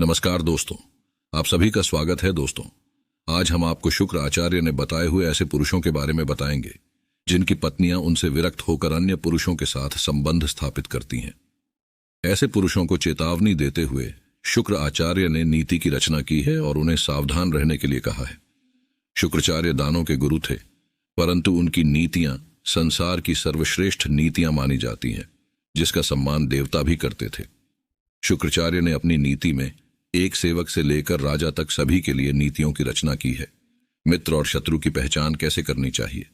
नमस्कार दोस्तों, आप सभी का स्वागत है। दोस्तों, आज हम आपको शुक्र आचार्य ने बताए हुए ऐसे पुरुषों के बारे में बताएंगे जिनकी पत्नियां उनसे विरक्त होकर अन्य पुरुषों के साथ संबंध स्थापित करती हैं। ऐसे पुरुषों को चेतावनी देते हुए शुक्र आचार्य ने नीति की रचना की है और उन्हें सावधान रहने के लिए कहा है। शुक्राचार्य दानों के गुरु थे, परंतु उनकी नीतियां संसार की सर्वश्रेष्ठ नीतियां मानी जाती हैं, जिसका सम्मान देवता भी करते थे। शुक्राचार्य ने अपनी नीति में एक सेवक से लेकर राजा तक सभी के लिए नीतियों की रचना की है। मित्र और शत्रु की पहचान कैसे करनी चाहिए,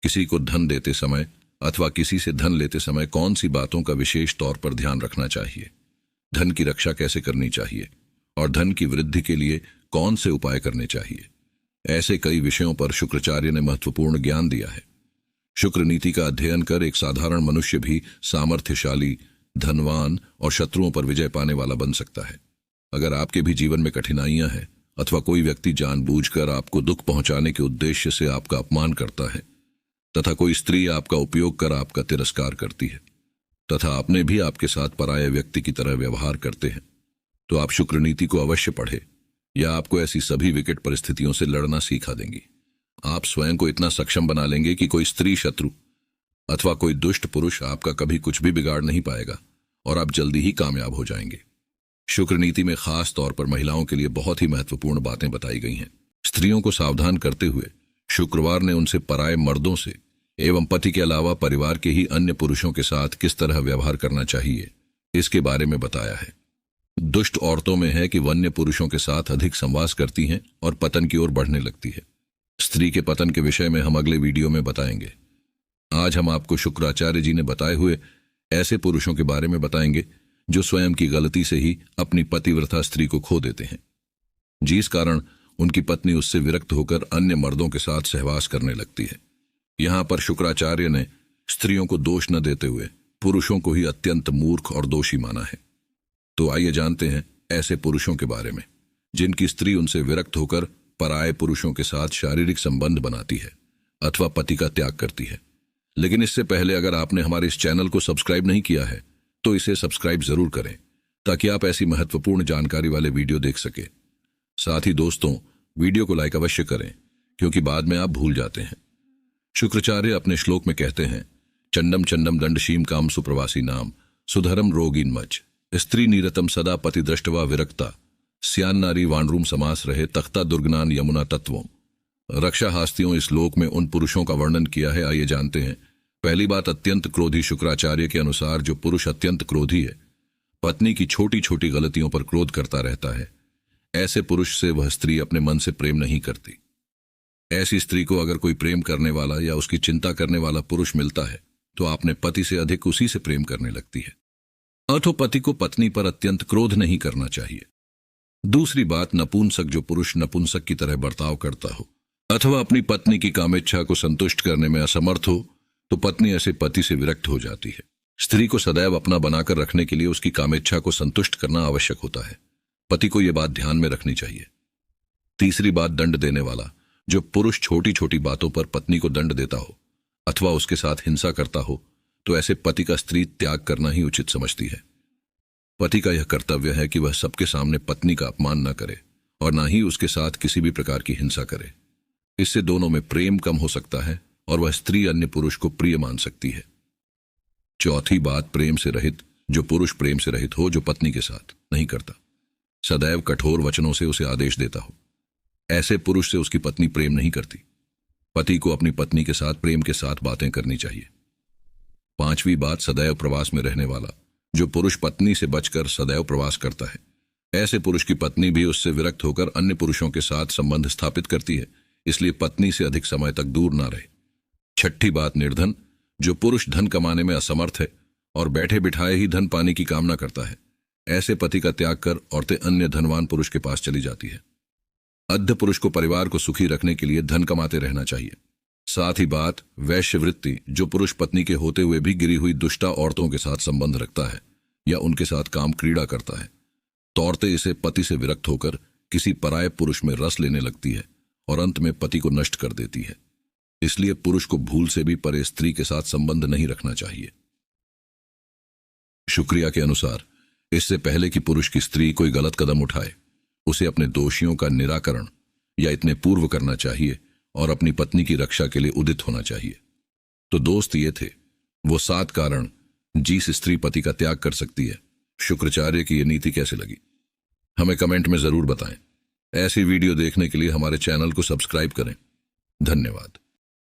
किसी को धन देते समय अथवा किसी से धन लेते समय कौन सी बातों का विशेष तौर पर ध्यान रखना चाहिए, धन की रक्षा कैसे करनी चाहिए और धन की वृद्धि के लिए कौन से उपाय करने चाहिए, ऐसे कई विषयों पर शुक्राचार्य ने महत्वपूर्ण ज्ञान दिया है। शुक्र नीति का अध्ययन कर एक साधारण मनुष्य भी सामर्थ्यशाली, धनवान और शत्रुओं पर विजय पाने वाला बन सकता है। अगर आपके भी जीवन में कठिनाइयां हैं अथवा कोई व्यक्ति जानबूझकर आपको दुख पहुंचाने के उद्देश्य से आपका अपमान करता है तथा कोई स्त्री आपका उपयोग कर आपका तिरस्कार करती है तथा आपने भी आपके साथ पराये व्यक्ति की तरह व्यवहार करते हैं, तो आप शुक्र नीति को अवश्य पढ़े, या आपको ऐसी सभी विकट परिस्थितियों से लड़ना सिखा देंगी। आप स्वयं को इतना सक्षम बना लेंगे कि कोई स्त्री, शत्रु अथवा कोई दुष्ट पुरुष आपका कभी कुछ भी बिगाड़ नहीं पाएगा और आप जल्दी ही कामयाब हो जाएंगे। शुक्र नीति में खास तौर पर महिलाओं के लिए बहुत ही महत्वपूर्ण बातें बताई गई हैं। स्त्रियों को सावधान करते हुए शुक्रवार ने उनसे पराये मर्दों से एवं पति के अलावा परिवार के ही अन्य पुरुषों के साथ किस तरह व्यवहार करना चाहिए, इसके बारे में बताया है। दुष्ट औरतों में है कि वन्य पुरुषों के साथ अधिक संवास करती हैं और पतन की ओर बढ़ने लगती है। स्त्री के पतन के विषय में हम अगले वीडियो में बताएंगे। आज हम आपको शुक्राचार्य जी ने बताए हुए ऐसे पुरुषों के बारे में बताएंगे जो स्वयं की गलती से ही अपनी पतिव्रता स्त्री को खो देते हैं, जिस कारण उनकी पत्नी उससे विरक्त होकर अन्य मर्दों के साथ सहवास करने लगती है। यहां पर शुक्राचार्य ने स्त्रियों को दोष न देते हुए पुरुषों को ही अत्यंत मूर्ख और दोषी माना है। तो आइए जानते हैं ऐसे पुरुषों के बारे में जिनकी स्त्री उनसे विरक्त होकर पराये पुरुषों के साथ शारीरिक संबंध बनाती है अथवा पति का त्याग करती है। लेकिन इससे पहले अगर आपने हमारे इस चैनल को सब्सक्राइब नहीं किया है तो इसे सब्सक्राइब जरूर करें, ताकि आप ऐसी महत्वपूर्ण जानकारी वाले वीडियो देख सके। साथ ही दोस्तों, वीडियो को लाइक अवश्य करें, क्योंकि बाद में आप भूल जाते हैं। शुक्राचार्य अपने श्लोक में कहते हैं, चंडम चंडम दंडशीम काम सुप्रवासी नाम सुधरम रोगीन मच स्त्री निरतम सदा पति दृष्टवा विरक्ता स्यान नारी वानरूम समास रहे तख्ता दुर्गनान यमुना तत्वों। रक्षा हास्तियों इस श्लोक में उन पुरुषों का वर्णन किया है। आइए जानते हैं। पहली बात, अत्यंत क्रोधी। शुक्राचार्य के अनुसार जो पुरुष अत्यंत क्रोधी है, पत्नी की छोटी छोटी गलतियों पर क्रोध करता रहता है, ऐसे पुरुष से वह स्त्री अपने मन से प्रेम नहीं करती। ऐसी स्त्री को अगर कोई प्रेम करने वाला या उसकी चिंता करने वाला पुरुष मिलता है तो अपने पति से अधिक उसी से प्रेम करने लगती है। अथवा पति को पत्नी पर अत्यंत क्रोध नहीं करना चाहिए। दूसरी बात, नपुंसक। जो पुरुष नपुंसक की तरह बर्ताव करता हो अथवा अपनी पत्नी की कामेच्छा को संतुष्ट करने में असमर्थ हो, तो पत्नी ऐसे पति से विरक्त हो जाती है। स्त्री को सदैव अपना बनाकर रखने के लिए उसकी कामेच्छा को संतुष्ट करना आवश्यक होता है। पति को यह बात ध्यान में रखनी चाहिए। तीसरी बात, दंड देने वाला। जो पुरुष छोटी छोटी बातों पर पत्नी को दंड देता हो अथवा उसके साथ हिंसा करता हो, तो ऐसे पति का स्त्री त्याग करना ही उचित समझती है। पति का यह कर्तव्य है कि वह सबके सामने पत्नी का अपमान न करे और न ही उसके साथ किसी भी प्रकार की हिंसा करे। इससे दोनों में प्रेम कम हो सकता है और वह स्त्री अन्य पुरुष को प्रिय मान सकती है। चौथी बात, प्रेम से रहित। जो पुरुष प्रेम से रहित हो, जो पत्नी के साथ नहीं करता, सदैव कठोर वचनों से उसे आदेश देता हो, ऐसे पुरुष से उसकी पत्नी प्रेम नहीं करती। पति को अपनी पत्नी के साथ प्रेम के साथ बातें करनी चाहिए। पांचवी बात, सदैव प्रवास में रहने वाला। जो पुरुष पत्नी से बचकर सदैव प्रवास करता है, ऐसे पुरुष की पत्नी भी उससे विरक्त होकर अन्य पुरुषों के साथ संबंध स्थापित करती है, इसलिए पत्नी से अधिक समय तक दूर ना रहे। छठी बात, निर्धन। जो पुरुष धन कमाने में असमर्थ है और बैठे बिठाए ही धन पाने की कामना करता है, ऐसे पति का त्याग कर औरतें अन्य धनवान पुरुष के पास चली जाती है। अद्ध पुरुष को परिवार को सुखी रखने के लिए धन कमाते रहना चाहिए। साथ ही बात, वैश्यवृत्ति। जो पुरुष पत्नी के होते हुए भी गिरी हुई दुष्टा औरतों के साथ संबंध रखता है या उनके साथ काम क्रीड़ा करता है, तो औरतें इसे पति से विरक्त होकर किसी पराये पुरुष में रस लेने लगती है और अंत में पति को नष्ट कर देती है। इसलिए पुरुष को भूल से भी परे स्त्री के साथ संबंध नहीं रखना चाहिए। शुक्रिया के अनुसार इससे पहले कि पुरुष की स्त्री कोई गलत कदम उठाए, उसे अपने दोषियों का निराकरण या इतने पूर्व करना चाहिए और अपनी पत्नी की रक्षा के लिए उदित होना चाहिए। तो दोस्त ये थे वो 7 कारण जिस स्त्री पति का त्याग कर सकती है। शुक्राचार्य की ये नीति कैसे लगी हमें कमेंट में जरूर बताएं। ऐसी वीडियो देखने के लिए हमारे चैनल को सब्सक्राइब करें। धन्यवाद।